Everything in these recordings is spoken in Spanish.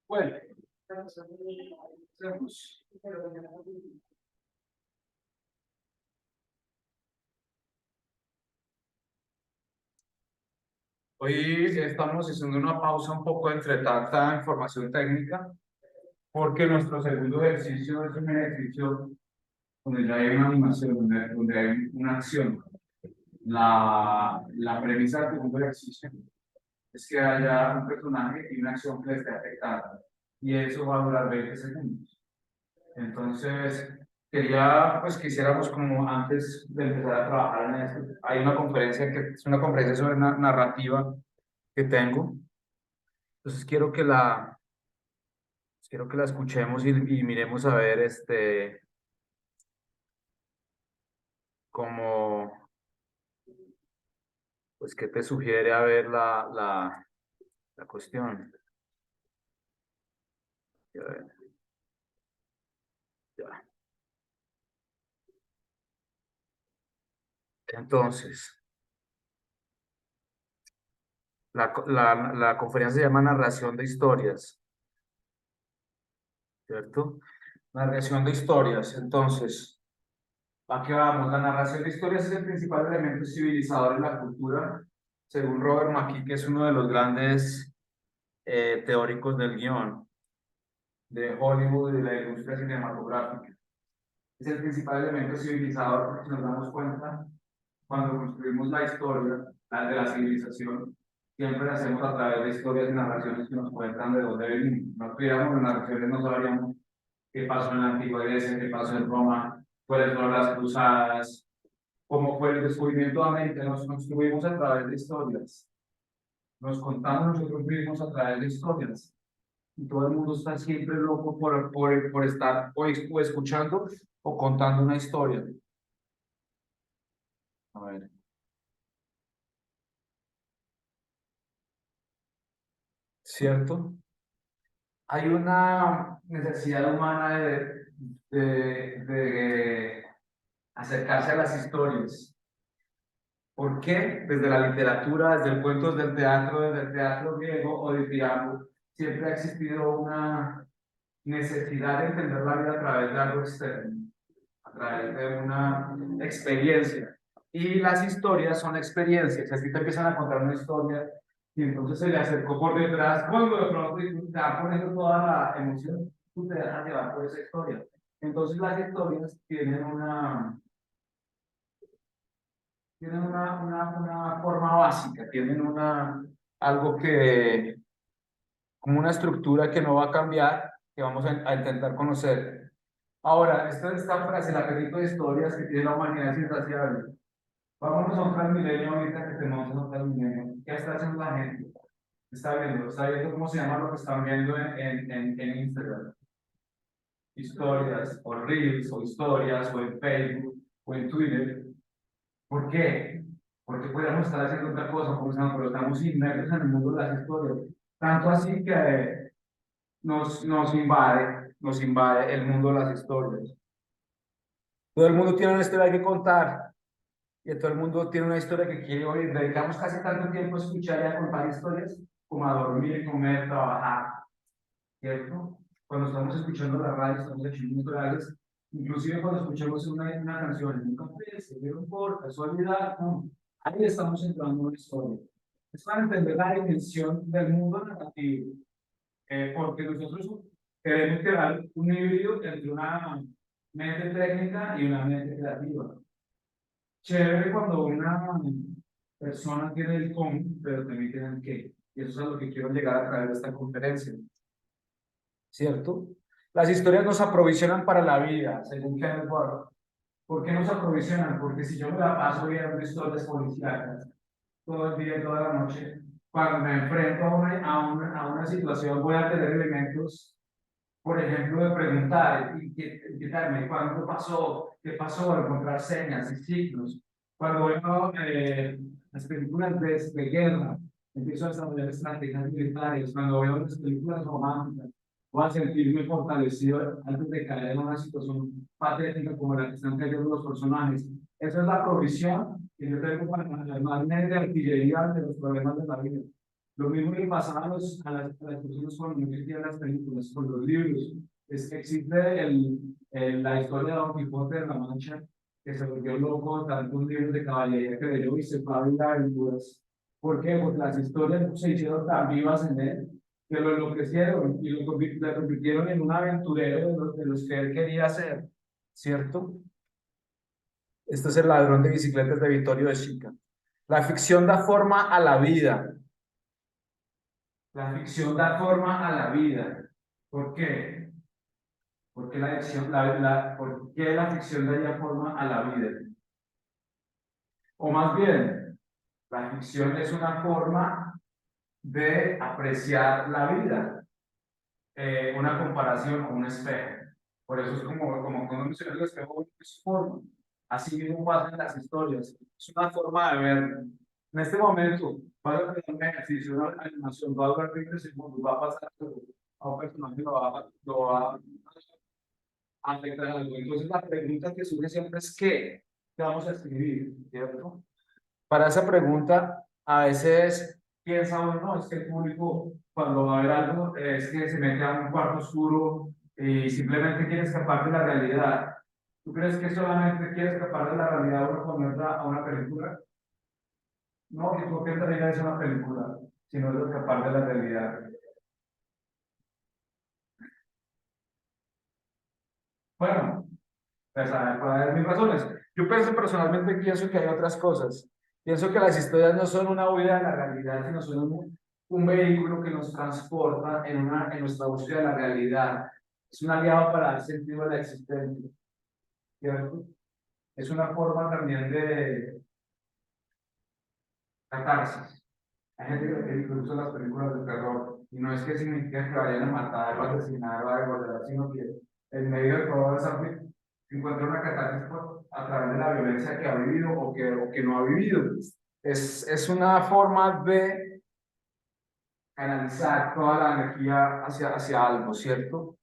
Bueno, hoy estamos haciendo una pausa un poco entre tanta información técnica, porque nuestro segundo ejercicio es un ejercicio donde ya hay una animación, donde hay una acción. La premisa del segundo ejercicio es que haya un personaje y una acción que le esté afectando, y eso va a durar 20 segundos. Entonces, pues que hiciéramos como antes de empezar a trabajar en esto. Hay una conferencia que es una conferencia sobre narrativa que tengo. Entonces quiero que la escuchemos y miremos a ver como, pues, qué te sugiere a ver la cuestión. A ver, ya. Entonces, la conferencia se llama Narración de Historias, ¿cierto? Narración de historias. Entonces, ¿a qué vamos? La narración de historias es el principal elemento civilizador en la cultura, según Robert McKee, que es uno de los grandes teóricos del guión de Hollywood y de la industria cinematográfica. Es el principal elemento civilizador porque si nos damos cuenta, cuando construimos la historia la de la civilización, siempre la hacemos a través de historias y narraciones que nos cuentan de dónde venimos. Si no tuviéramos las narraciones, no sabríamos qué pasó en la antigua Grecia, qué pasó en Roma, cuáles fueron las cruzadas, cómo fue el descubrimiento de América. Nos construimos a través de historias, nos contamos nosotros mismos a través de historias. Y todo el mundo está siempre loco por estar o escuchando o contando una historia. A ver. ¿Cierto? Hay una necesidad humana de acercarse a las historias. ¿Por qué? Desde la literatura, desde el cuento, desde el teatro griego o de Piranha, siempre ha existido una necesidad de entender la vida a través de algo externo, a través de una experiencia. Y las historias son experiencias. Así te empiezan a contar una historia y entonces se le acercó por detrás. Cuando de pronto te va poniendo toda la emoción, tú te dejas llevar por esa historia. Entonces las historias tienen una forma básica, tienen algo como una estructura que no va a cambiar, que vamos a intentar conocer. Ahora, esta frase, la película de historias que tiene la humanidad es insaciable. Vámonos a un Transmilenio ahorita que tenemos en un Transmilenio. ¿Qué está haciendo la gente? Está viendo cómo se llama lo que están viendo en Instagram. Historias, o Reels, o historias, o en Facebook, o en Twitter. ¿Por qué? Porque podríamos estar haciendo otra cosa, pero estamos inmersos en el mundo de las historias. Tanto así que nos invade el mundo de las historias. Todo el mundo tiene una historia que contar y todo el mundo tiene una historia que quiere oír. Dedicamos casi tanto tiempo a escuchar y a contar historias como a dormir, comer, trabajar, ¿cierto? Cuando estamos escuchando la radio, estamos escuchando historias, inclusive cuando escuchamos una canción en un café, se dio por casualidad, no. Ahí estamos entrando en una historia. Es para entender la dimensión del mundo narrativo, porque nosotros queremos crear un híbrido entre una mente técnica y una mente creativa. Chévere cuando una persona tiene el cómo, pero también tiene el qué. Y eso es a lo que quiero llegar a través de esta conferencia. ¿Cierto? Las historias nos aprovisionan para la vida, según Kenneth Ward. ¿Por qué nos aprovisionan? Porque si yo me la paso viendo historias policíacas todo el día y toda la noche, cuando me enfrento a una situación voy a tener elementos, por ejemplo, de preguntar, inquietarme, ¿cuándo pasó? ¿Qué pasó? Encontrar señas y signos. Cuando veo las películas de guerra, empiezo a desarrollar estrategias militares. Cuando veo las películas románticas, voy a sentirme fortalecido antes de caer en una situación patética como la que están cayendo los personajes. Esa es la provisión que yo tengo para armarme de artillería de los problemas de la vida. Lo mismo le pasaba a las personas cuando no existían las películas, con los libros. Existe la historia de Don Quijote de la Mancha, que se volvió loco de tantos libros de caballería que leyó y se fue a vivir aventuras. ¿Por qué? Porque las historias se hicieron tan vivas en él que lo enloquecieron y lo convirtieron en un aventurero de los que él quería ser, ¿cierto? Este es el ladrón de bicicletas de Vittorio de Sica. La ficción da forma a la vida. La ficción da forma a la vida. ¿Por qué? Porque ¿por qué la ficción daría forma a la vida? O más bien, la ficción es una forma de apreciar la vida, una comparación o un espejo. Por eso es como cuando mencioné el espejo, es forma. Así mismo pasa en las historias. Es una forma de ver. En este momento, vas a hacer un ejercicio, una animación, va a durar 20 segundos, va a pasar algo, a un personaje lo va a afectar algo. Entonces, la pregunta que surge siempre es: ¿qué vamos a escribir? ¿Cierto? Para esa pregunta, a veces piensa uno, no, es que el público, cuando va a ver algo, es que se mete a un cuarto oscuro y simplemente quiere escapar de la realidad. ¿Tú crees que solamente quiere escapar de la realidad uno ponerla a una película? No, ¿y por qué en realidad es una película? Si no es escapar de la realidad. Bueno, pues para dar mis razones. Yo personalmente pienso que hay otras cosas. Pienso que las historias no son una huida de la realidad, sino son un vehículo que nos transporta en nuestra búsqueda de la realidad. Es un aliado para dar sentido a la existencia, ¿cierto? Es una forma también de catarsis. Hay gente que usa las películas de terror y no es que significa que vayan a matar o a asesinar o a devolver, sino que en medio de todo esa encuentra una catarsis a través de la violencia que ha vivido o que no ha vivido. Es una forma de canalizar toda la energía hacia algo, ¿cierto?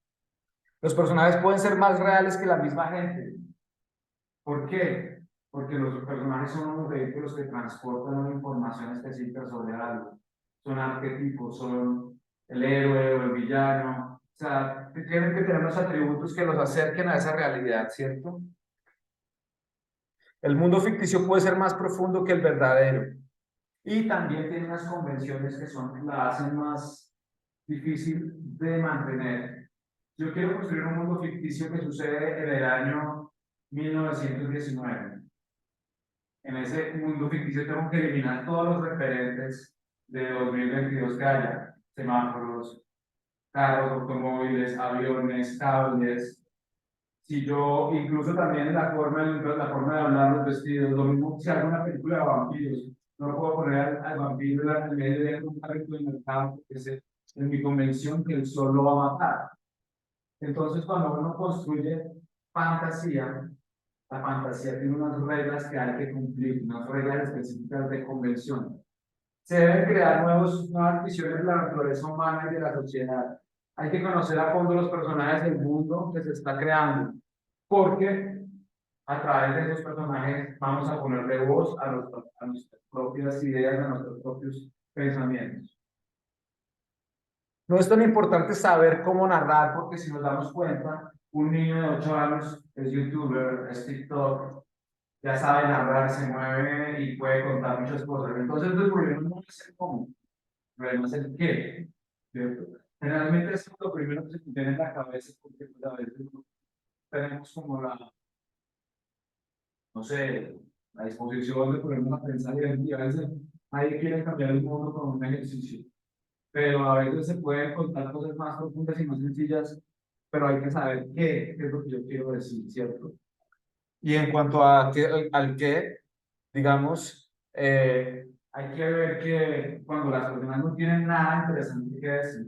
Los personajes pueden ser más reales que la misma gente. ¿Por qué? Porque los personajes son unos vehículos que transportan una información específica sobre algo. Son arquetipos, son el héroe o el villano. O sea, tienen que tener unos atributos que los acerquen a esa realidad, ¿cierto? El mundo ficticio puede ser más profundo que el verdadero. Y también tiene unas convenciones que la hacen más difícil de mantener. Yo quiero construir un mundo ficticio que sucede en el año 1919. En ese mundo ficticio tengo que eliminar todos los referentes de 2022 que haya: semáforos, carros, automóviles, aviones, cables. Si yo, incluso también la forma de hablar, los vestidos, lo mismo si hago una película de vampiros, no puedo poner al vampiro en medio de un carrito de mercado, porque es en mi convención que el sol lo va a matar. Entonces, cuando uno construye fantasía, la fantasía tiene unas reglas que hay que cumplir, unas reglas específicas de convención. Se deben crear nuevas visiones de la naturaleza humana y de la sociedad. Hay que conocer a fondo los personajes del mundo que se está creando, porque a través de esos personajes vamos a ponerle voz a nuestras propias ideas, a nuestros propios pensamientos. No es tan importante saber cómo narrar, porque si nos damos cuenta, un niño de 8 años es youtuber, es TikTok, ya sabe narrar, se mueve y puede contar muchas cosas. Entonces, el problema no es el cómo, el problema es el qué, ¿cierto? Generalmente es lo primero que se nos viene en la cabeza, porque pues, a veces no tenemos como no sé, la disposición de ponernos a pensar y a veces nadie quiere cambiar el mundo con un ejercicio, pero a veces se pueden contar cosas más profundas y más sencillas, pero hay que saber qué es lo que yo quiero decir, ¿cierto? Y en cuanto al qué, digamos, hay que ver que cuando las personas no tienen nada interesante que decir,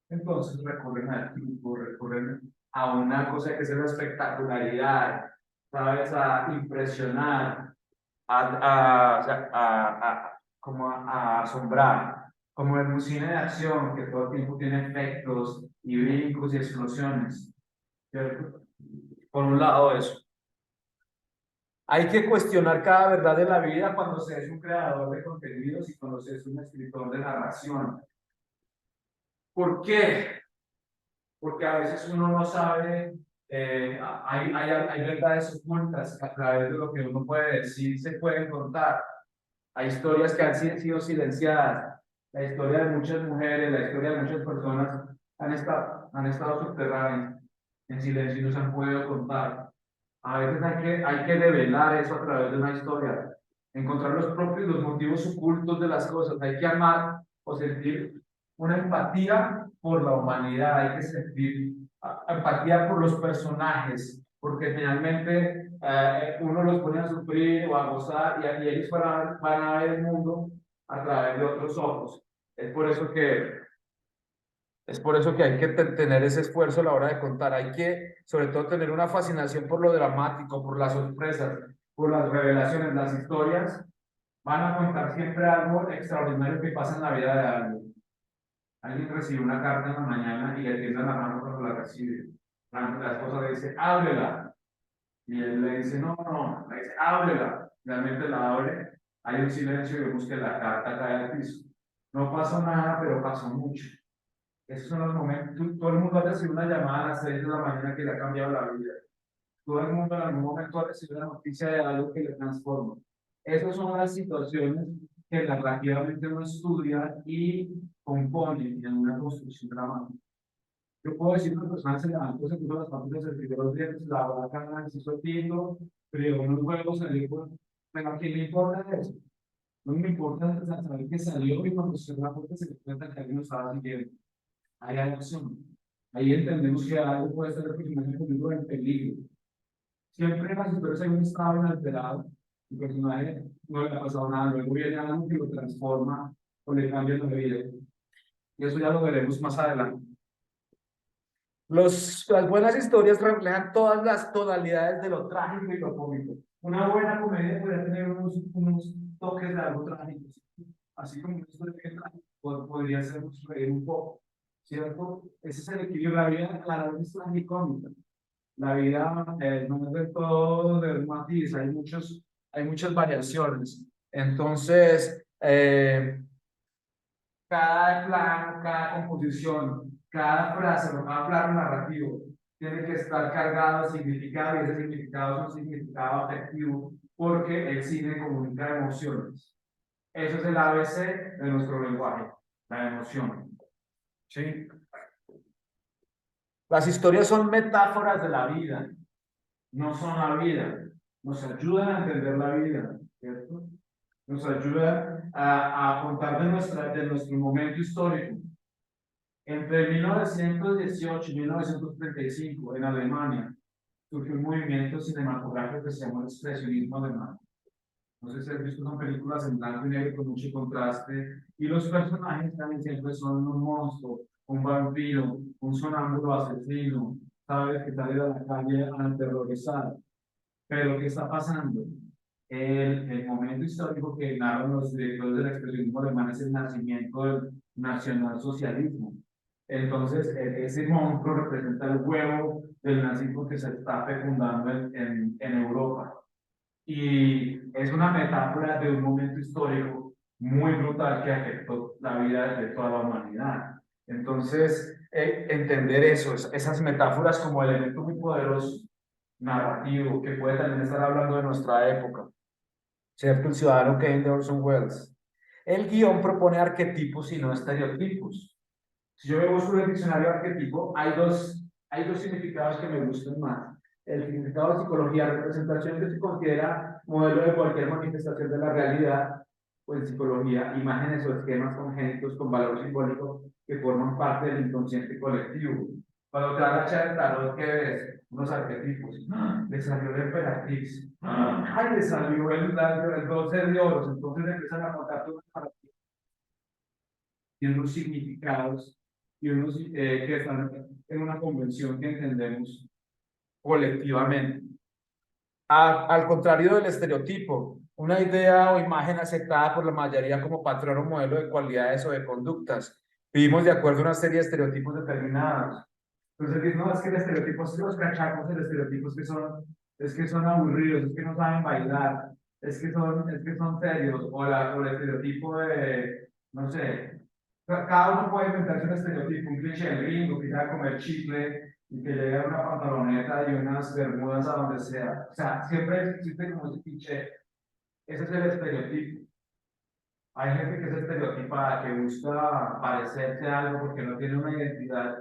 entonces recurren al truco, recurren a una cosa que es la espectacularidad, ¿sabes? A impresionar, como a asombrar, como en un cine de acción que todo el tiempo tiene efectos y brincos y explosiones, ¿cierto? Por un lado eso. Hay que cuestionar cada verdad de la vida cuando se es un creador de contenidos y cuando se es un escritor de narración. ¿Por qué? Porque a veces uno no sabe, hay verdades ocultas que a través de lo que uno puede decir se pueden contar. Hay historias que han sido silenciadas. La historia de muchas mujeres, la historia de muchas personas han estado subterráneas en silencio y no se han podido contar. A veces hay que develar eso a través de una historia, encontrar los motivos ocultos de las cosas. Hay que amar o sentir una empatía por la humanidad, hay que sentir empatía por los personajes, porque finalmente uno los pone a sufrir o a gozar y ellos van a ver el mundo a través de otros ojos. Es por eso que es por eso que hay que tener ese esfuerzo a la hora de contar. Hay que, sobre todo, tener una fascinación por lo dramático, por las sorpresas, por las revelaciones. Las historias van a contar siempre algo extraordinario que pasa en la vida de alguien. Alguien recibe una carta en la mañana y le tiende la mano cuando la recibe. La esposa le dice, ábrela. Y él le dice, no, no, le dice, ábrela. Realmente la abre. Hay un silencio y vemos que la carta cae al piso. No pasó nada, pero pasó mucho. Esos son los momentos, todo el mundo ha recibido una llamada a las 6 de la mañana que le ha cambiado la vida. Todo el mundo en algún momento ha recibido una noticia de algo que le transforma. Esas son las situaciones que narrativamente uno estudia y compone en una construcción dramática. Yo puedo decir que una persona se levantó, se puso las patas, se escribió los dientes, se lavó la cara, se hizo el tinto, pero unos huevos salió, pero ¿a quién le importa eso? No me importa saber que salió y cuando se la puerta se dio cuenta que alguien lo estaba siguiendo. Hay acción. Ahí entendemos que algo puede ser el personaje conmigo en peligro. Siempre en las historias hay un estado inalterado. El personaje no le ha pasado nada, luego viene algo que lo transforma o le cambia la vida. Y eso ya lo veremos más adelante. Las buenas historias reflejan todas las tonalidades de lo trágico y lo cómico. Una buena comedia puede tener unos toques de algo trágico, así como una historia que podría hacernos reír un poco, ¿cierto? Ese es el equilibrio. La vida, la vida es tragicómica. La vida no es de todo de un matiz, hay muchas variaciones. Entonces, cada plano, cada composición, cada frase, cada plano narrativo tiene que estar cargado de significado y ese significado es un significado afectivo porque el cine comunica emociones. Eso es el ABC de nuestro lenguaje, la emoción. ¿Sí? Las historias son metáforas de la vida, no son la vida. Nos ayudan a entender la vida, ¿cierto? Nos ayuda a contar de nuestro momento histórico. Entre 1918 y 1935, en Alemania, surgió un movimiento cinematográfico que se llama el expresionismo alemán. No sé si has visto, son películas en blanco y negro con mucho contraste, y los personajes también siempre son un monstruo, un vampiro, un sonámbulo asesino, sabes que sale a la calle a aterrorizar. Pero ¿qué está pasando? El momento histórico que narran los directores del expresionismo alemán es el nacimiento del nacionalsocialismo. Entonces, ese monstruo representa el huevo del nazismo que se está fecundando en Europa. Y es una metáfora de un momento histórico muy brutal que afectó la vida de toda la humanidad. Entonces, entender eso, esas metáforas como elemento muy poderoso, narrativo, que puede también estar hablando de nuestra época, ¿cierto? El ciudadano Kane de Orson Welles. El guión propone arquetipos y no estereotipos. Si yo busco en el diccionario arquetipo, hay dos significados que me gustan más. El significado de psicología, representación que se considera modelo de cualquier manifestación de la realidad, o en psicología, imágenes o esquemas congénitos con valor simbólico que forman parte del inconsciente colectivo. Cuando te agachas el tarot, ¿qué ves? Unos arquetipos. ¡Ah! Le salió la emperatriz. ¡Ah! ¡Ay! Le salió el 12 de oros. Entonces empiezan a contar todo para y unos significados y unos que están en una convención que entendemos colectivamente. Al contrario del estereotipo, una idea o imagen aceptada por la mayoría como patrón o modelo de cualidades o de conductas. Vivimos de acuerdo a una serie de estereotipos determinados. Entonces, no, es que el estereotipo, si los cachacos, el estereotipo es que son es que son aburridos, es que no saben bailar, es que son serios, o el estereotipo de, no sé, cada uno puede inventarse un estereotipo, un cliché del gringo que sabe comer chicle y que llega en una pantaloneta y unas bermudas a donde sea. O sea, siempre existe como ese cliché. Ese es el estereotipo. Hay gente que es estereotipada, que busca parecerse a algo porque no tiene una identidad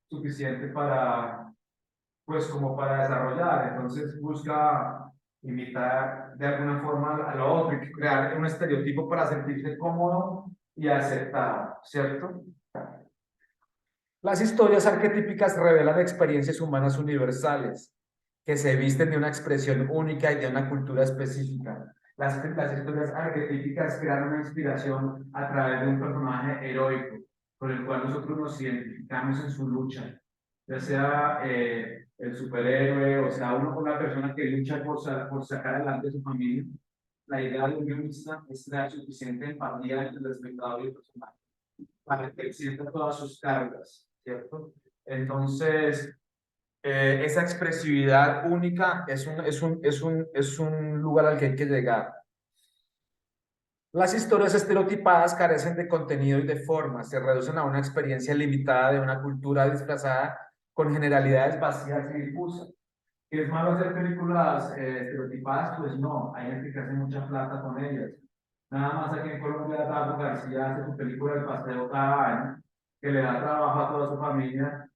suficiente para, pues, como para desarrollar. Entonces busca imitar de alguna forma a lo otro y crear un estereotipo para sentirse cómodo y aceptado, ¿cierto? Las historias arquetípicas revelan experiencias humanas universales que se visten de una expresión única y de una cultura específica. Las historias arquetípicas crean una inspiración a través de un personaje heroico con el cual nosotros nos identificamos en su lucha, ya sea el superhéroe o sea una persona que lucha por sacar adelante a su familia. La idea de un guionista es crear suficiente empatía entre el espectador y el personaje para que sienta todas sus cargas, ¿cierto? Entonces, esa expresividad única es un lugar al que hay que llegar. Las historias estereotipadas carecen de contenido y de forma, se reducen a una experiencia limitada de una cultura disfrazada con generalidades vacías y difusas. ¿Que es malo hacer películas estereotipadas? Pues no, hay gente que hace mucha plata con ellas. Nada más aquí en Colombia, Tato García hace su película El Paseo cada año, que le da trabajo a toda su familia,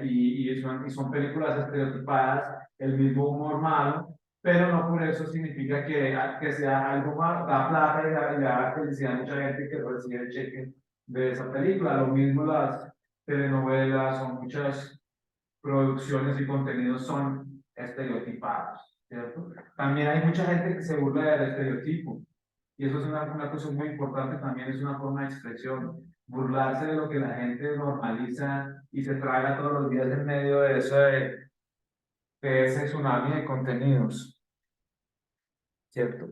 y son películas estereotipadas, el mismo humor malo, pero no por eso significa que sea algo malo, da plata y da felicidad a mucha gente que recibe el cheque de esa película. Lo mismo las telenovelas o muchas producciones y contenidos son estereotipados, ¿cierto? También hay mucha gente que se burla del estereotipo, y eso es una cosa muy importante, también es una forma de expresión, burlarse de lo que la gente normaliza y se traga todos los días en medio de ese tsunami de contenidos, ¿cierto?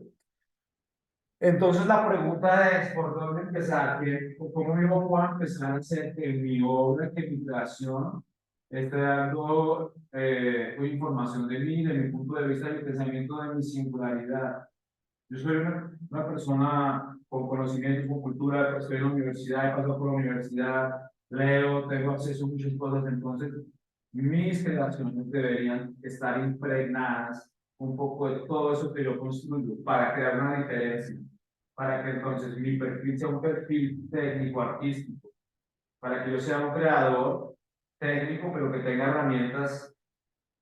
Entonces la pregunta es, ¿por dónde empezar? ¿Cómo yo puedo empezar a hacer que mi obra, que mi creación esté dando información de mí, de mi punto de vista, de mi pensamiento, de mi singularidad? Yo soy una persona con conocimiento, con cultura, estoy en la universidad, he pasado por la universidad, leo, tengo acceso a muchas cosas, entonces mis creaciones deberían estar impregnadas un poco de todo eso que yo construyo para crear una diferencia, para que entonces mi perfil sea un perfil técnico, artístico, para que yo sea un creador técnico, pero que tenga herramientas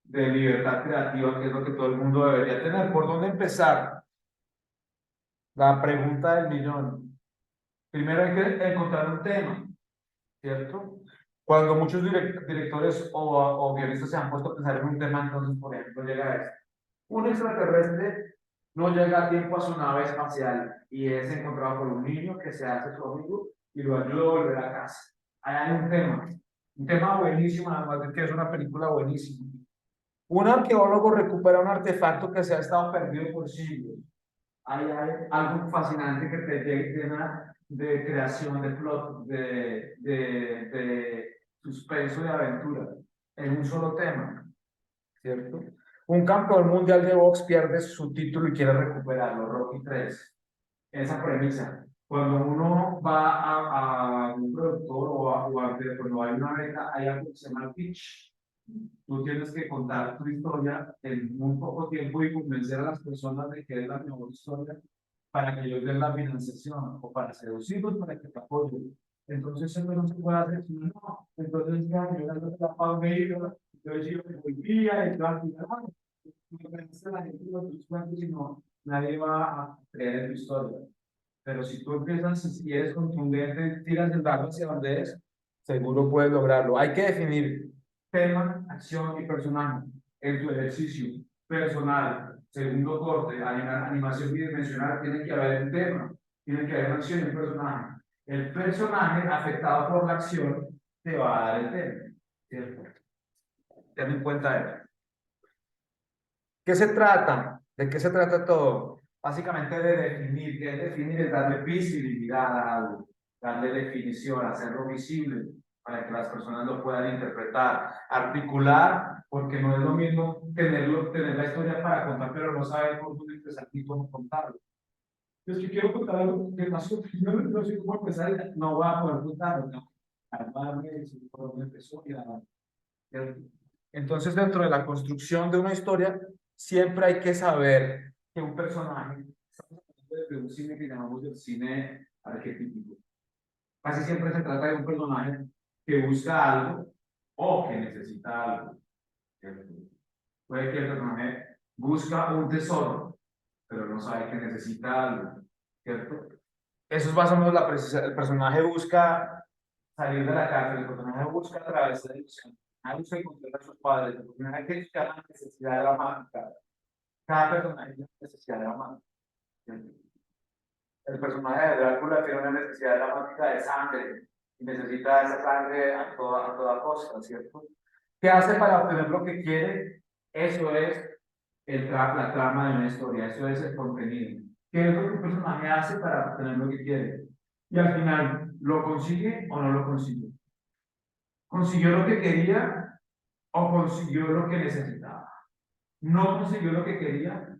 de libertad creativa, que es lo que todo el mundo debería tener. ¿Por dónde empezar? La pregunta del millón. Primero hay que encontrar un tema, ¿cierto? Cuando muchos directores o guionistas se han puesto a pensar en un tema, entonces, por ejemplo, llega esto. Un extraterrestre no llega a tiempo a su nave espacial y es encontrado por un niño que se hace su amigo y lo ayuda a volver a casa. Ahí hay un tema buenísimo, además de que es una película buenísima. Un arqueólogo recupera un artefacto que se ha estado perdido por siglos. Hay algo fascinante que te llena de creación, de plot, de suspenso, de aventura, en un solo tema, ¿cierto? Un campeón mundial de box pierde su título y quiere recuperarlo, Rocky 3. Esa premisa. Cuando uno va a un productor cuando hay una beca, hay algo que se llama pitch. Tú tienes que contar tu historia en muy poco tiempo y convencer a las personas de que es la mejor historia para que ellos den la financiación o para seducirlos para que te apoyen. Entonces eso no se puede hacer si no. Entonces ya yo no la pago entonces yo me volvía y tal, y no, la gente no tus cuentos, sino nadie va a creer en tu historia. Pero si tú empiezas, si eres contundente, tiras el barco hacia donde es, seguro puedes lograrlo. Hay que definir tema, acción y personaje en tu ejercicio personal. Segundo corte, animación bidimensional, tiene que haber un tema, tiene que haber una acción y un personaje. El personaje afectado por la acción te va a dar el tema, ¿cierto? Ten en cuenta eso. ¿Qué se trata? ¿De qué se trata todo? Básicamente de definir, ¿qué es definir? Es darle visibilidad a algo, darle definición, hacerlo visible para que las personas lo puedan interpretar, articular porque no es lo mismo tener la historia para contar, pero no saber por dónde empezar ni cómo contarlo. Entonces, yo quiero contar algo que pasó, no sé cómo empezar, no voy a poder contarlo, no. Armarme, decir por dónde empezó y nada. Entonces, dentro de la construcción de una historia, siempre hay que saber que un personaje, estamos hablando de un cine que llamamos el cine arquetípico. Casi siempre se trata de un personaje que busca algo o que necesita algo. Puede que el personaje busca un tesoro, pero no sabe que necesita algo, ¿cierto? Eso es más o menos la precisión. El personaje busca salir de la cárcel, el personaje busca atravesar la ilusión, el personaje busca encontrar a sus padres, el personaje que busca la necesidad dramática. Cada personaje tiene una necesidad dramática. El personaje de Drácula tiene una necesidad dramática de sangre y necesita esa sangre a toda costa, ¿cierto? ¿Qué hace para obtener lo que quiere? Eso es la trama de una historia, eso es el contenido. ¿Qué es lo que un personaje hace para obtener lo que quiere? Y al final, ¿lo consigue o no lo consigue? ¿Consiguió lo que quería o consiguió lo que necesitaba? No consiguió lo que quería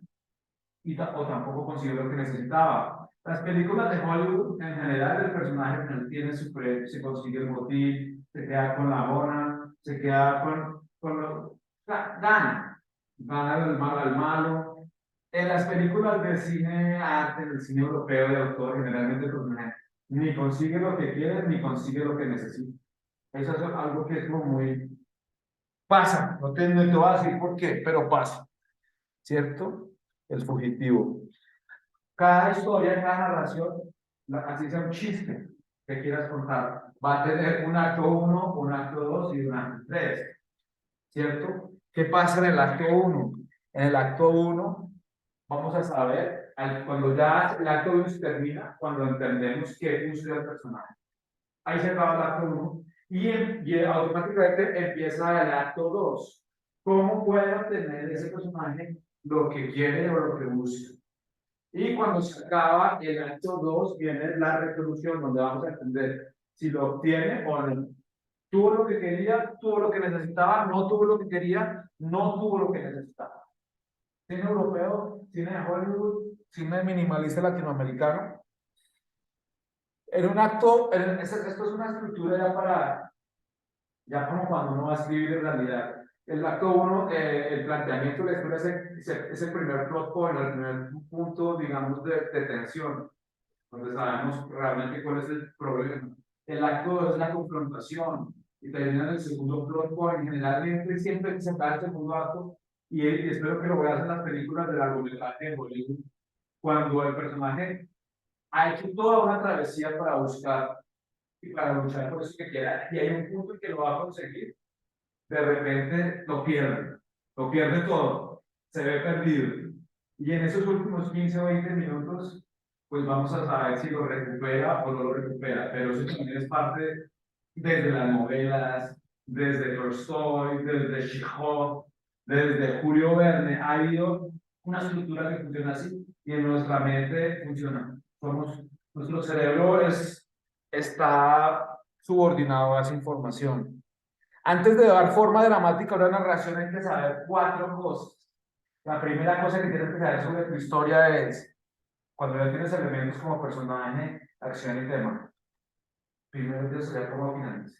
o tampoco consiguió lo que necesitaba. Las películas de Hollywood, en general, el personaje tiene su premio, se consigue el botín, se queda con la mona, se queda con lo... Gana el malo al malo. En las películas de cine arte, del cine europeo de autor, generalmente el personaje ni consigue lo que quiere, ni consigue lo que necesita. Eso es algo que es como muy... Pasa, no te voy a decir por qué, pero pasa, ¿cierto? El fugitivo. Cada historia, cada narración, así sea un chiste que quieras contar, va a tener un acto 1, un acto 2 y un acto 3, ¿cierto? ¿Qué pasa en el acto 1? En el acto 1 vamos a saber, cuando ya el acto 1 se termina, cuando entendemos qué busca el personaje. Ahí se acaba el acto 1 y automáticamente empieza el acto 2. ¿Cómo puede obtener ese personaje lo que quiere o lo que busca? Y cuando se acaba el acto 2 viene la resolución, donde vamos a entender si lo obtiene o no. Tuvo lo que quería, tuvo lo que necesitaba, no tuvo lo que quería, no tuvo lo que necesitaba. Cine europeo, cine de Hollywood, cine minimalista latinoamericano. En un acto, esto es una estructura ya como cuando uno va a escribir en realidad. El acto 1, el planteamiento de la historia es el primer plot point, el primer punto, digamos, de tensión, donde sabemos realmente cuál es el problema. El acto 2 es la confrontación, y termina en el segundo plot point. Generalmente siempre se acaba el segundo acto, y espero que lo veas en las películas del largometraje de Hollywood, cuando el personaje ha hecho toda una travesía para buscar y para luchar por eso que quiera, y hay un punto en que lo va a conseguir, de repente lo pierde todo, se ve perdido. Y en esos últimos 15 o 20 minutos, pues vamos a saber si lo recupera o no lo recupera. Pero eso también es parte desde las novelas, desde Tolstoy, desde Chekhov, desde Julio Verne. Ha habido una estructura que funciona así y en nuestra mente funciona. Nuestro cerebro está subordinado a esa información. Antes de dar forma dramática a una narración hay que saber 4 cosas. La primera cosa que tienes que saber sobre tu historia es, cuando ya tienes elementos como personaje, acción y tema, primero tienes que saber cómo finaliza.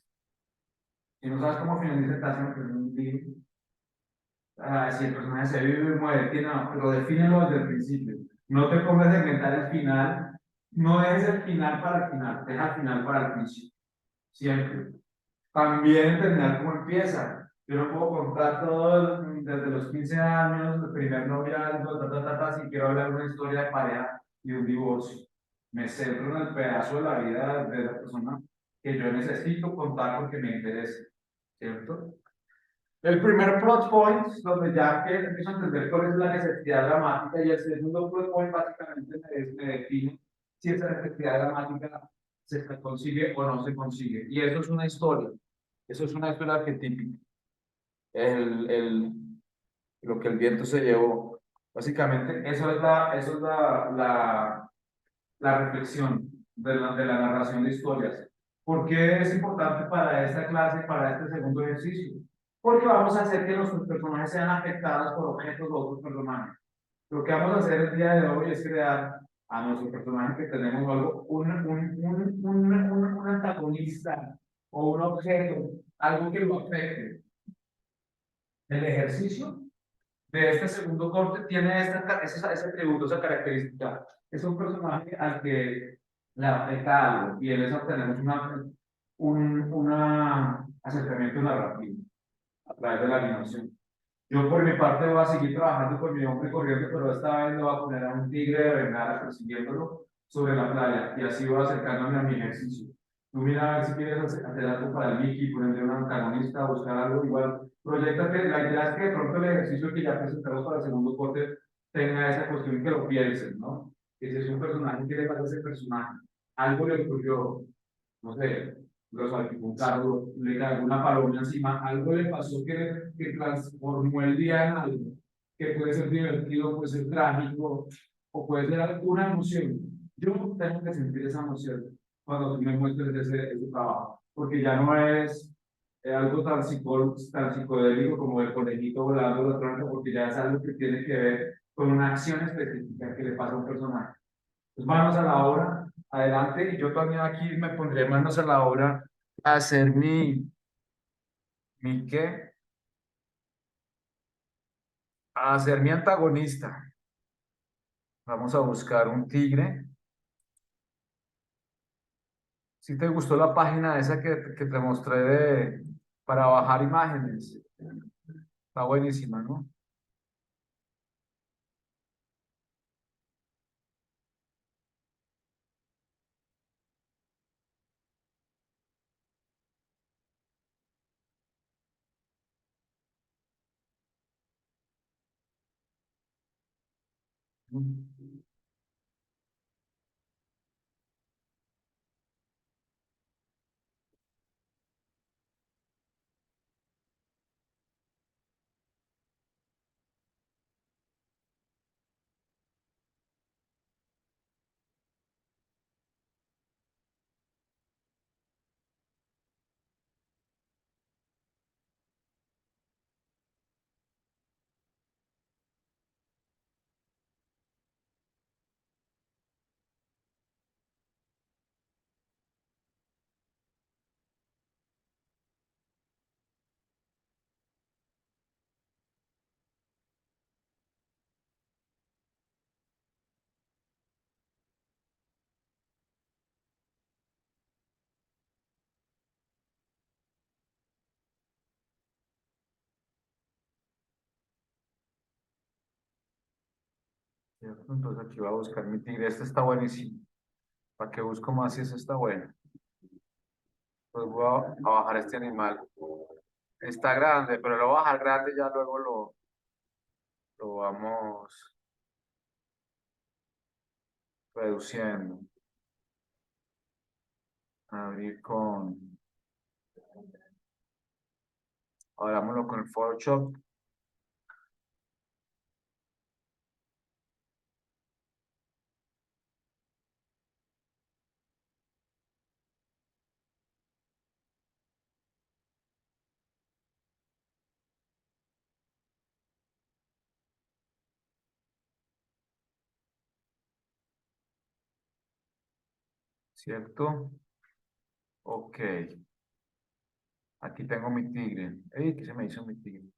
Si no sabes cómo finaliza, estás en un libro. Si el personaje se vive y muere, no, pero defínelo desde el principio. No te pongas a inventar el final. No es el final para el final, es el final para el principio. Siempre. También entender cómo empieza. Yo no puedo contar todo desde los 15 años, el primer noviazgo, si quiero hablar de una historia de pareja y un divorcio. Me centro en el pedazo de la vida de la persona que yo necesito contar porque me interesa, ¿cierto? El primer plot point, donde ya que empiezo a entender cuál es la necesidad dramática, y el segundo plot point básicamente me define si esa necesidad dramática se consigue o no se consigue. Y eso es una historia. Eso es una historia arquetípica. Lo que el viento se llevó. Básicamente, eso es la reflexión de la narración de historias. ¿Por qué es importante para esta clase, para este segundo ejercicio? porque vamos a hacer que nuestros personajes sean afectados por objetos o otros personajes. Lo que vamos a hacer el día de hoy es crear a nuestro personaje que tenemos algo, un antagonista o un objeto, algo que lo afecte. El ejercicio de este segundo corte tiene ese atributo, esa característica. Es un personaje al que le afecta algo y en eso obtenemos una acercamiento narrativo a través de la animación. Yo por mi parte voy a seguir trabajando con mi hombre corriente, pero esta vez le voy a poner a un tigre de bengala persiguiéndolo sobre la playa y así voy acercándome a mi ejercicio. Tú mira a ver si quieres hacer algo para el Mickey, ponerle un antagonista, buscar algo igual. Proyectate, la idea es que de pronto el ejercicio que ya presentamos para el segundo corte tenga esa cuestión que lo piensen, ¿no? Que si es un personaje, ¿qué le pasa a ese personaje? Algo le ocurrió, no sé, los salpicón le cayó una paloma encima, algo le pasó que transformó el día en algo, que puede ser divertido, puede ser trágico, o puede ser alguna emoción. Yo tengo que sentir esa emoción cuando tú me muestres ese trabajo, porque ya no es algo tan psicodélico como el conejito volando la tranca, porque ya es algo que tiene que ver con una acción específica que le pasa a un personaje. Pues manos a la obra, adelante, y yo también aquí me pondré manos a la obra a hacer mi qué, a hacer mi antagonista. Vamos a buscar un tigre. Si te gustó la página esa que te mostré para bajar imágenes, está buenísima, ¿no? ¿Cierto? Entonces aquí voy a buscar mi tigre. Este está buenísimo. ¿Para qué busco más si ese está bueno? Pues voy a bajar este animal. Está grande, pero lo voy a bajar grande y ya luego lo vamos reduciendo. Abrir con, abrámoslo con el Photoshop, ¿cierto? Ok, aquí tengo mi tigre. ¡Ey! ¿Qué se me hizo mi tigre?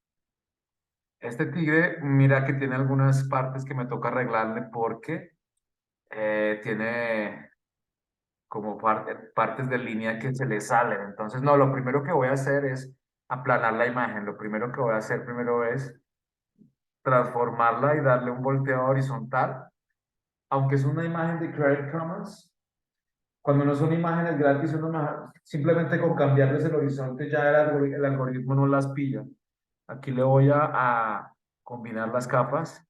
Este tigre, mira que tiene algunas partes que me toca arreglarle porque tiene como partes de línea que se le salen. Entonces, no, lo primero que voy a hacer es aplanar la imagen. Lo primero que voy a hacer primero es transformarla y darle un volteo horizontal. Aunque es una imagen de Creative Commons, cuando no son imágenes gratis, simplemente con cambiarles el horizonte ya el algoritmo no las pilla. Aquí le voy a combinar las capas,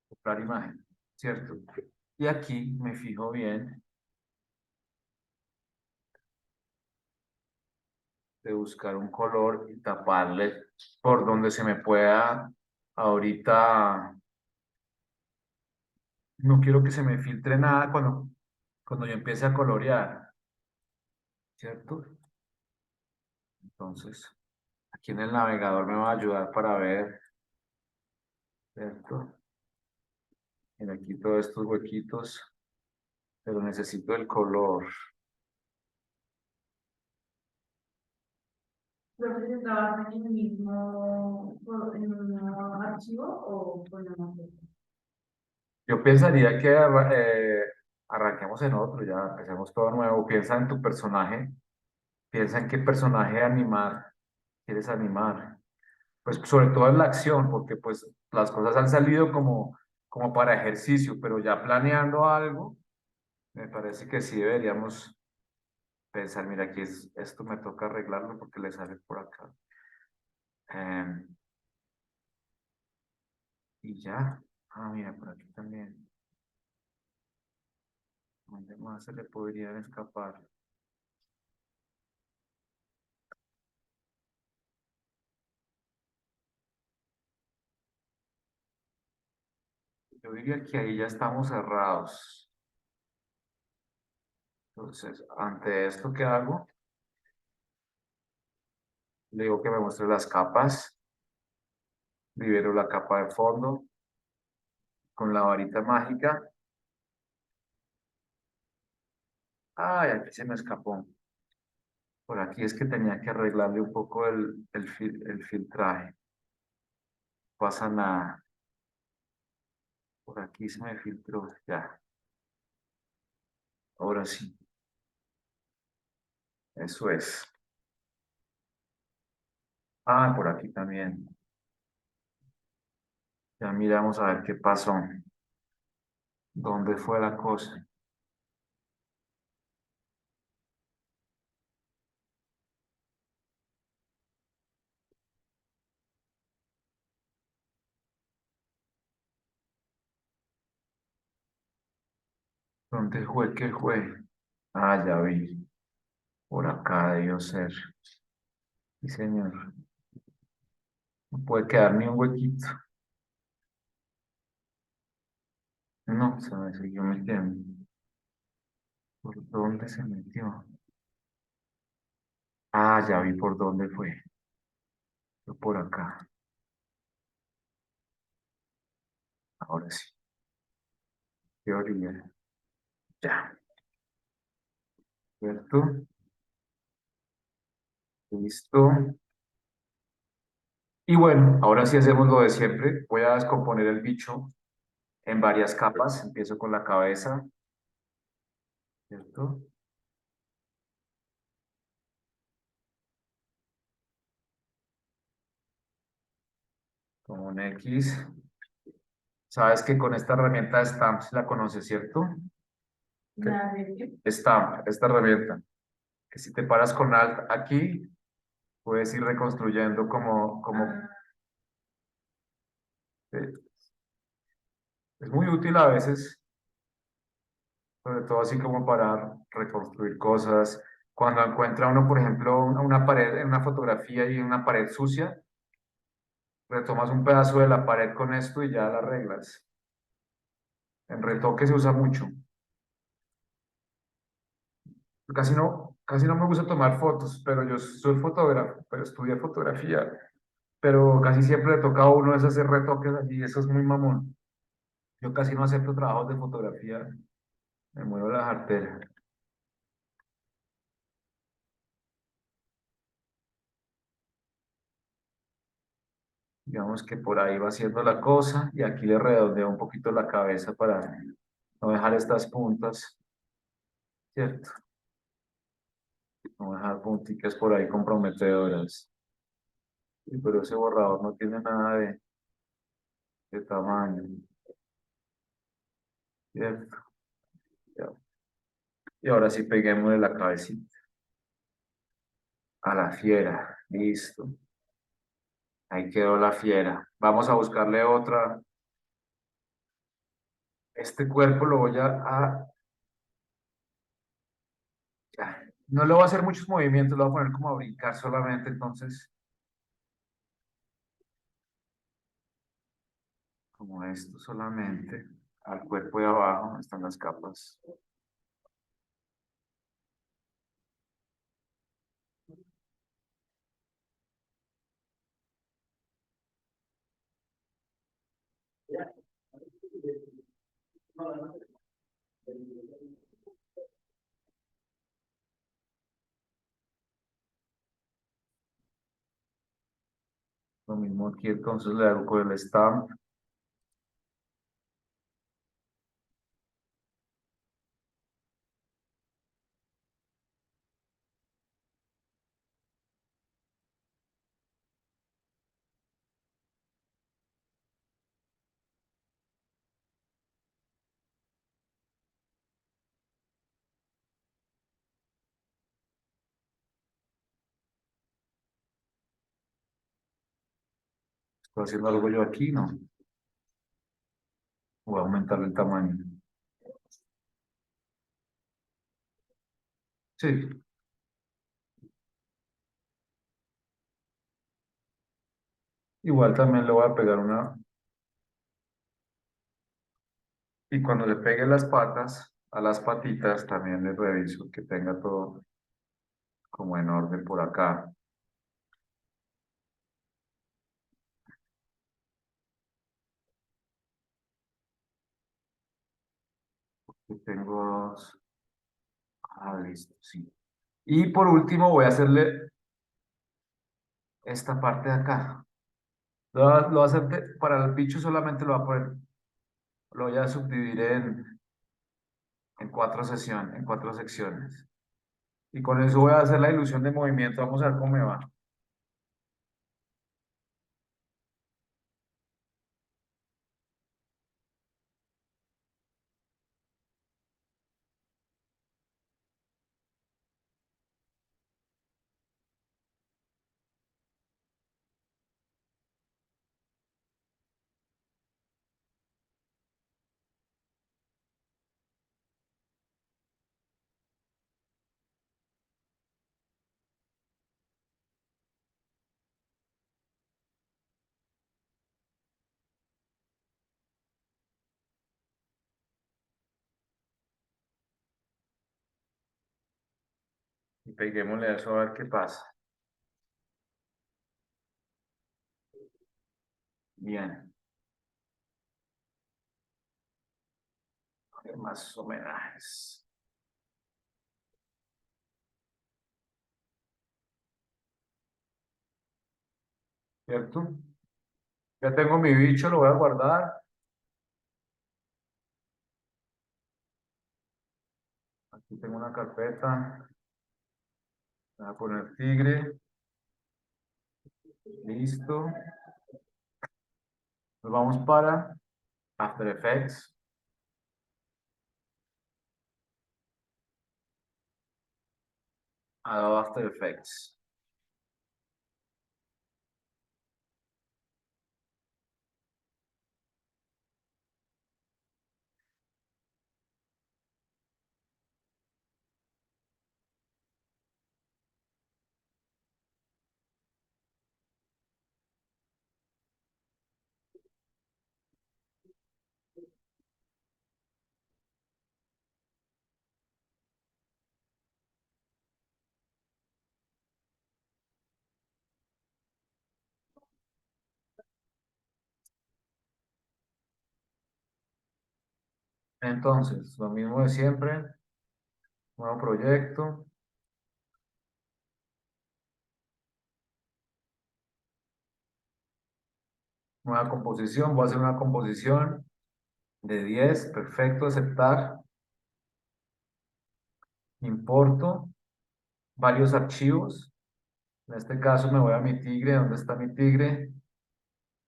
comprar imagen, ¿cierto? Y aquí me fijo bien de buscar un color y taparle por donde se me pueda. Ahorita no quiero que se me filtre nada cuando yo empiece a colorear, ¿cierto? Entonces, aquí en el navegador me va a ayudar para ver, ¿cierto? Mira aquí todos estos huequitos, pero necesito el color. ¿Profe, trabajan en el mismo, en un mismo archivo o con la maqueta? Yo pensaría que arranquemos en otro, ya empecemos todo nuevo. Piensa en tu personaje, piensa en qué personaje animar, quieres animar. Pues sobre todo en la acción, porque pues las cosas han salido como para ejercicio, pero ya planeando algo, me parece que sí deberíamos pensar, mira, aquí esto me toca arreglarlo porque le sale por acá. Em, y ya, mira, por aquí también. ¿Dónde más se le podrían escapar? Yo diría que ahí ya estamos cerrados. Entonces, ante esto, ¿qué hago? Le digo que me muestre las capas, libero la capa de fondo con la varita mágica. Ay, aquí se me escapó. Por aquí es que tenía que arreglarle un poco el filtraje. No pasa nada. Por aquí se me filtró. Ya, ahora sí. Eso es. Por aquí también. Ya miramos a ver qué pasó. ¿Dónde fue la cosa? ¿Dónde fue que fue? Ya vi. Por acá debió ser. Sí, señor. No puede quedar ni un huequito. No, se me siguió metiendo. ¿Por dónde se metió? Ya vi por dónde fue. Fue por acá. Ahora sí. ¿Qué orilla? Ya. ¿Cierto? Listo. Y bueno, ahora sí hacemos lo de siempre. Voy a descomponer el bicho en varias capas. Empiezo con la cabeza, ¿cierto? Con un X. Sabes que con esta herramienta de Stamps la conoces, ¿cierto? ¿La de Stamp, esta herramienta. Que si te paras con Alt aquí, puedes ir reconstruyendo eh, es muy útil a veces, sobre todo así como para reconstruir cosas. Cuando encuentra uno, por ejemplo, una pared en una fotografía y una pared sucia, retomas un pedazo de la pared con esto y ya la arreglas. En retoque se usa mucho. Casi no me gusta tomar fotos, pero yo soy fotógrafo, pero estudié fotografía, pero casi siempre le toca a uno es hacer retoques allí, eso es muy mamón. Yo casi no acepto trabajos de fotografía, me muevo la jartera. Digamos que por ahí va haciendo la cosa y aquí le redondeo un poquito la cabeza para no dejar estas puntas, ¿cierto? No dejar punticas por ahí comprometedoras. Pero ese borrador no tiene nada de tamaño, ¿cierto? Ya. Y ahora sí peguémosle la cabecita a la fiera. Listo. Ahí quedó la fiera. Vamos a buscarle otra. Este cuerpo lo voy ya, No le voy a hacer muchos movimientos, lo voy a poner como a brincar solamente, entonces, como esto solamente, al cuerpo de abajo están las capas. Lo mismo aquí, entonces le hago con el stamp. Estoy haciendo algo yo aquí, ¿no? Voy a aumentar el tamaño. Sí, igual también le voy a pegar una. Y cuando le pegue las patas, a las patitas, también le reviso que tenga todo como en orden por acá. Aquí tengo dos. Ah, listo, sí. Y por último voy a hacerle esta parte de acá. Lo voy a hacer para el bicho solamente lo voy a poner, lo voy a subdividir en cuatro sesiones, en cuatro secciones. Y con eso voy a hacer la ilusión de movimiento. Vamos a ver cómo me va. Y peguémosle eso a ver qué pasa. Bien. A ver, más homenajes. ¿Cierto? Ya tengo mi bicho, lo voy a guardar. Aquí tengo una carpeta. Voy a poner tigre. Listo. Nos vamos para After Effects. Adobe After Effects. Entonces, lo mismo de siempre. Nuevo proyecto. Nueva composición. Voy a hacer una composición de 10. Perfecto. Aceptar. Importo varios archivos. En este caso me voy a mi tigre. ¿Dónde está mi tigre?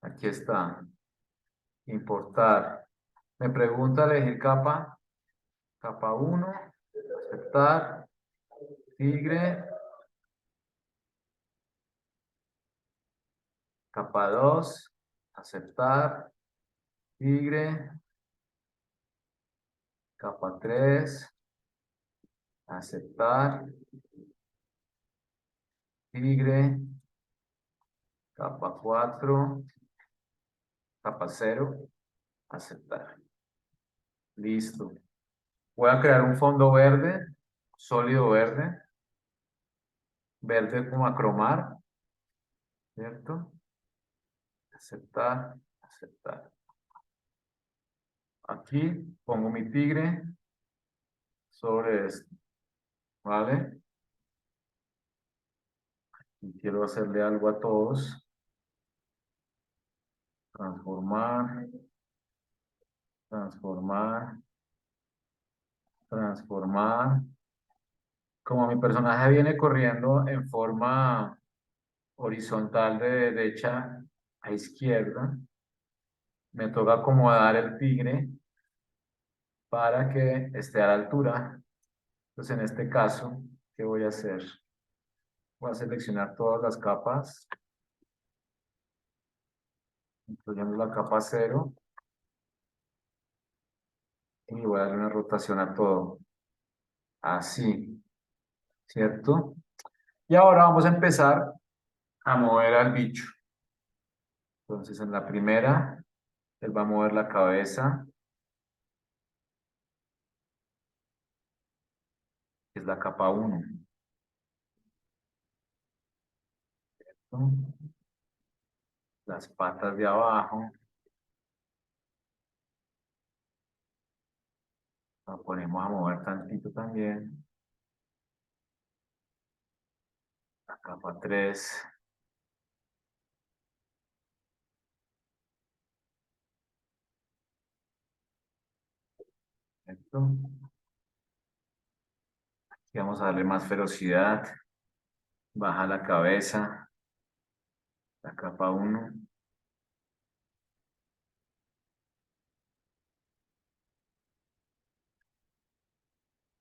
Aquí está. Importar. Me pregunta elegir capa. Capa uno. Aceptar. Tigre. Capa 2. Aceptar. Tigre. Capa 3. aceptar, tigre, capa 4, capa 0, aceptar. Listo. Voy a crear un fondo verde, sólido verde, verde como a cromar, ¿cierto? Aceptar, aceptar. Aquí pongo mi tigre sobre esto, ¿vale? Y quiero hacerle algo a todos. Transformar, transformar, transformar. Como mi personaje viene corriendo en forma horizontal de derecha a izquierda, me toca acomodar el tigre para que esté a la altura. Entonces, en este caso, ¿qué voy a hacer? Voy a seleccionar todas las capas, incluyendo la capa 0, y voy a darle una rotación a todo. Así, ¿cierto? Y ahora vamos a empezar a mover al bicho. Entonces, en la primera, él va a mover la cabeza, que es la capa 1. Las patas de abajo, la ponemos a mover tantito también. La capa 3. Perfecto. Aquí vamos a darle más ferocidad. Baja la cabeza, la capa 1.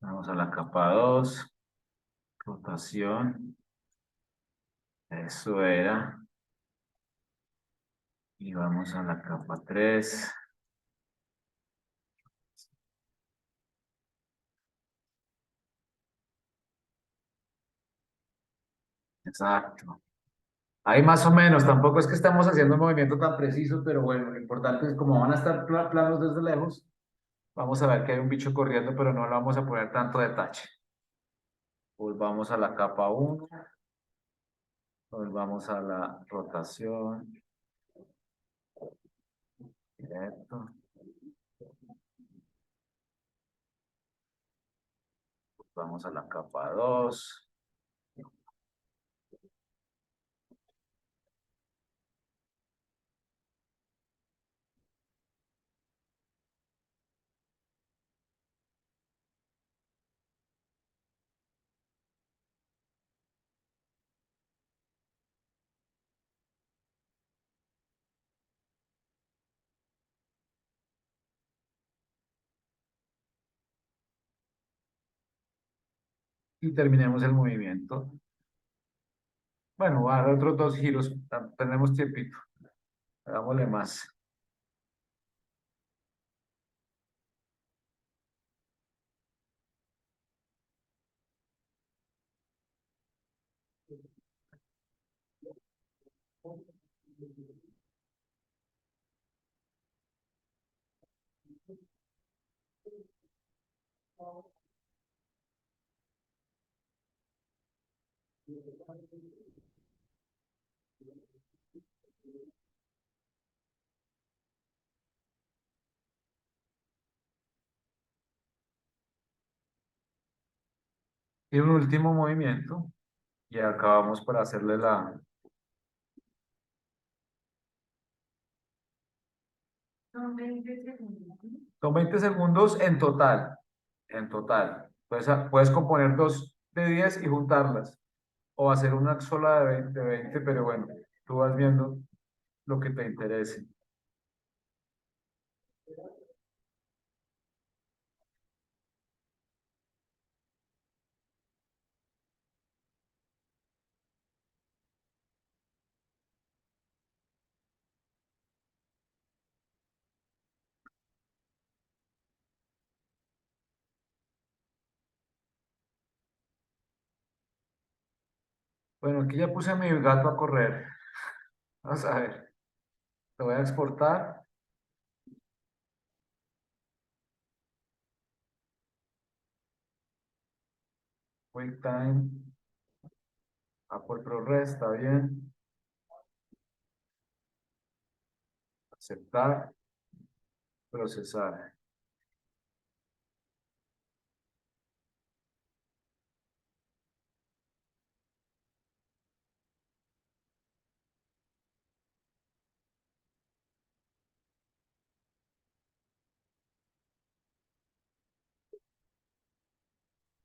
Vamos a la capa 2. Rotación. Eso era. Y vamos a la capa 3. Exacto. Ahí más o menos, tampoco es que estamos haciendo un movimiento tan preciso, pero bueno, lo importante es como van a estar planos desde lejos, vamos a ver que hay un bicho corriendo, pero no le vamos a poner tanto detalle. Volvamos a la capa 1, volvamos a la rotación, directo, vamos a la capa 2. Y terminemos el movimiento. Bueno, va a dar otros 2 giros, tenemos tiempito, hagámosle más. Y un último movimiento, y acabamos por hacerle la... Son 20 segundos. Son 20 segundos en total, en total. Puedes componer dos de 10 y juntarlas, o hacer una sola de 20, pero bueno, tú vas viendo lo que te interese. Bueno, aquí ya puse a mi gato a correr. Vamos a ver. Lo voy a exportar. QuickTime. Apple ProRes, está bien. Aceptar. Procesar.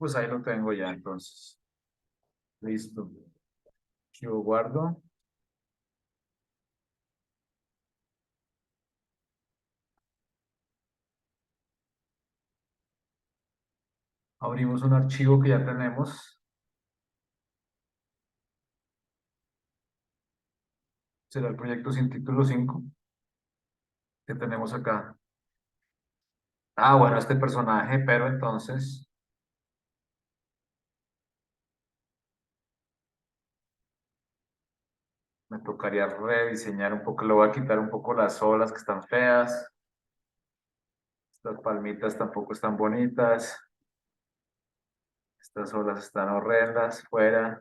Pues ahí lo tengo ya entonces. Listo. Yo guardo. Abrimos un archivo que ya tenemos. Será el proyecto sin título 5 que tenemos acá. Ah, bueno, este personaje, pero entonces me tocaría rediseñar un poco. Le voy a quitar un poco las olas que están feas. Estas palmitas tampoco están bonitas. Estas olas están horrendas, fuera.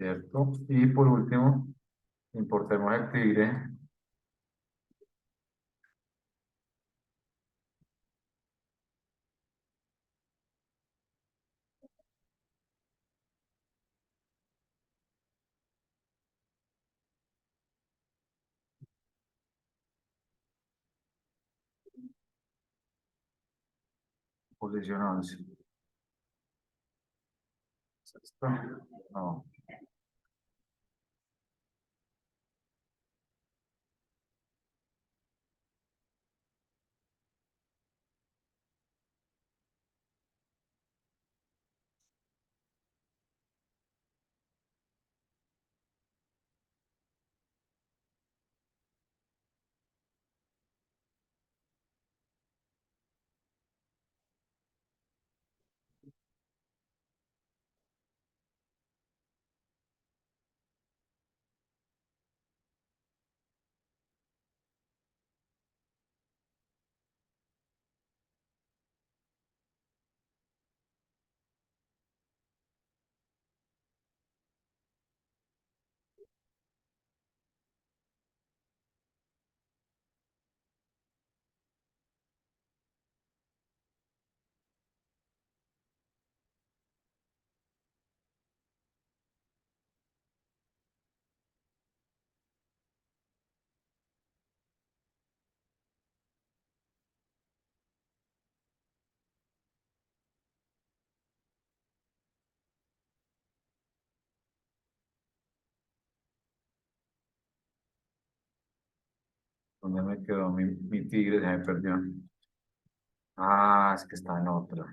¿Cierto? Y por último, importemos el tigre. Posición 11. ¿Esto? No. ¿Dónde me quedó mi tigre? Se me perdió. Ah, es que está en otro.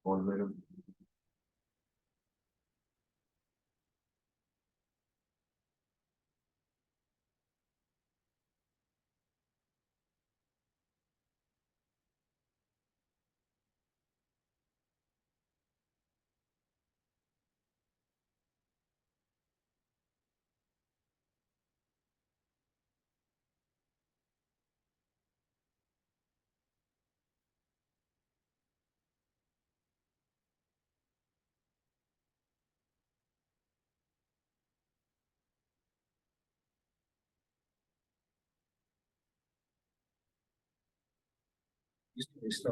Volver. Listo, listo.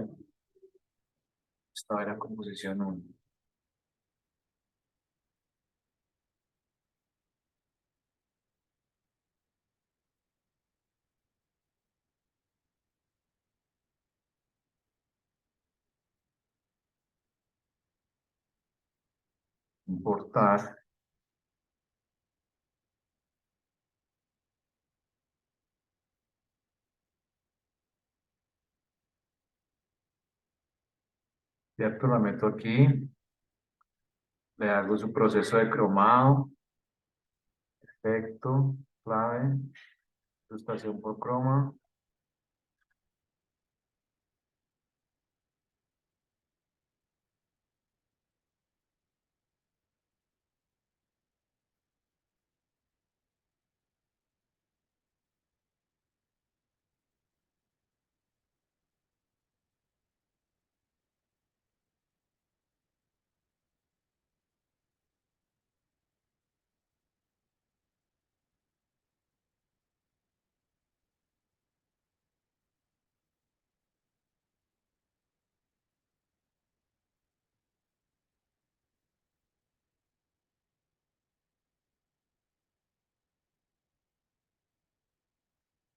Esta era composición uno. Importar. ¿Cierto? La meto aquí. Le hago su proceso de cromado. Efecto. Clave. Ilustración por croma.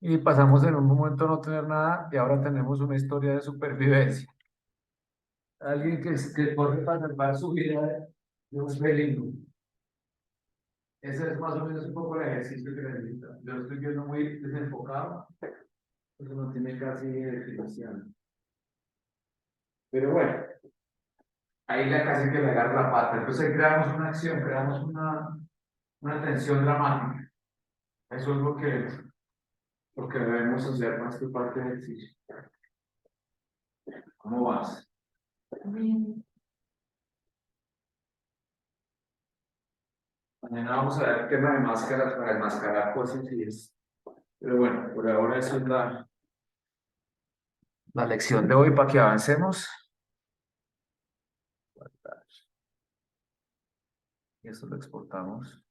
Y pasamos en un momento a no tener nada y ahora tenemos una historia de supervivencia. Alguien que corre para salvar su vida de un peligro. Ese es más o menos un poco el ejercicio que necesita. Yo lo estoy viendo muy desenfocado, porque no tiene casi definición. Pero bueno, ahí ya casi que le agarra la pata. Entonces creamos una acción, creamos una tensión dramática. Eso es lo que debemos hacer más que parte del ejercicio. ¿Cómo vas? Bien. Mañana vamos a ver el tema de máscaras para enmascarar cosas y es. Pero bueno, por ahora eso es la lección de hoy para que avancemos. Y esto lo exportamos.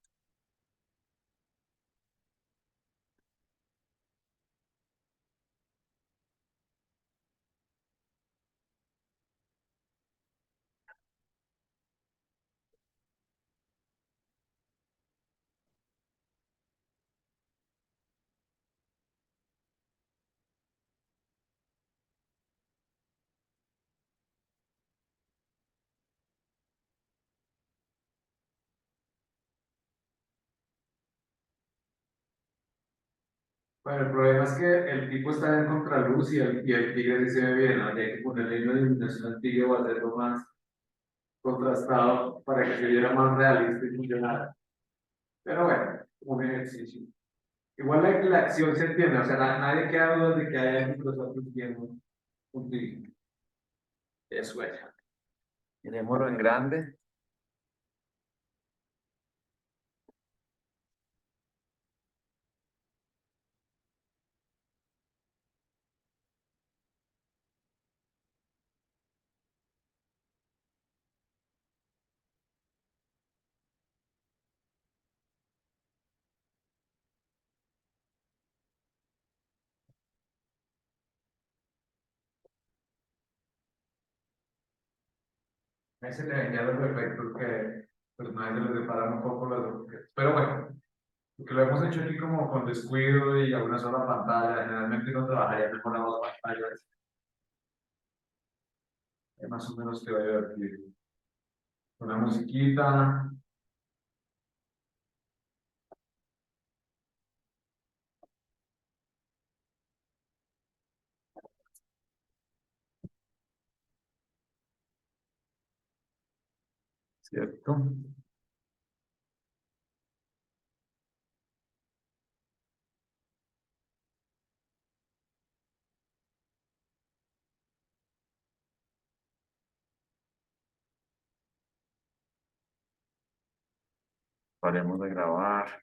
Bueno, el problema es que el tipo está en contraluz y el tigre sí se ve bien. Habría que ponerle una iluminación al tigre o hacerlo más contrastado para que se viera más realista y funcionara. Pero bueno, un ejercicio. Igual la acción se entiende, o sea, nadie queda duda de que hay alguien que lo está produciendo un tigre. Eso es. Miremoslo en grande. ese le venía los efectos que personajes se les separan un poco los objetos. Pero bueno, porque lo hemos hecho aquí como con descuido y a una sola pantalla. Generalmente uno trabajaría mejor a dos pantallas. Más o menos te va a divertir. Una musiquita, ¿cierto? Paremos de grabar.